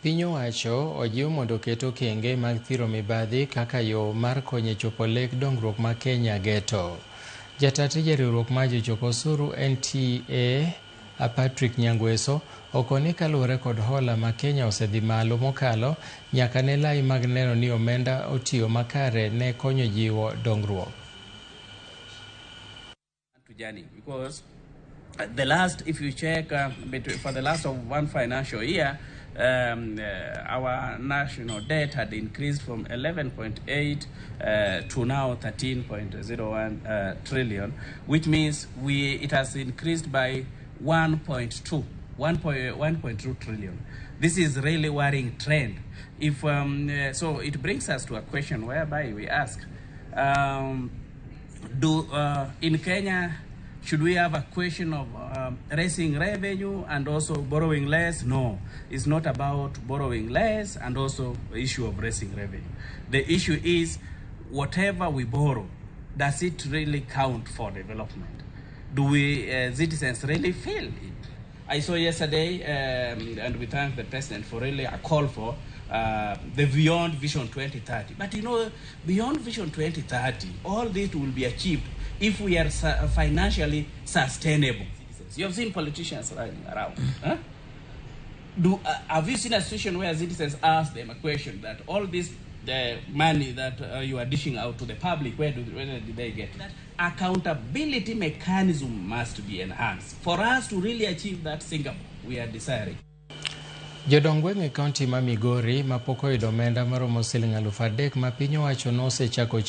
Piny owacho ojiw mondo keto kenge mag thiro mibadhi kaka yo mar konyo chopo lek dongruok ma Kenya geto. Jata tije riwruok mar jochok osuru NTA Patrick Nyangweso okoni kaluwore kod hola ma Kenya osedhi malo mokalo nyaka ne lai mag neno ni omenda otiyo makare ne konyo jiwo dongruok. Because if you check for the last of one financial year, our national debt had increased from 11.8 to now 13.01 trillion, which means it has increased by 1.2 trillion. This is really worrying trend. If so, it brings us to a question whereby we ask, in Kenya, should we have a question of raising revenue and also borrowing less? No, it's not about borrowing less and also the issue of raising revenue. The issue is whatever we borrow, does it really count for development? Do we citizens really feel it? I saw yesterday, and we thank the president for really a call for the Beyond Vision 2030. But you know, Beyond Vision 2030, all this will be achieved if we are financially sustainable. You have seen politicians running around. Huh? Have you seen a situation where citizens ask them a question that all this the money that you are dishing out to the public, where did they get it? That accountability mechanism must be enhanced. For us to really achieve that Singapore we are desiring. Jodong gweng' e kaunti ma Migori ma pok oyudo omenda maromo siling 3,000 ma piny owacho nosechako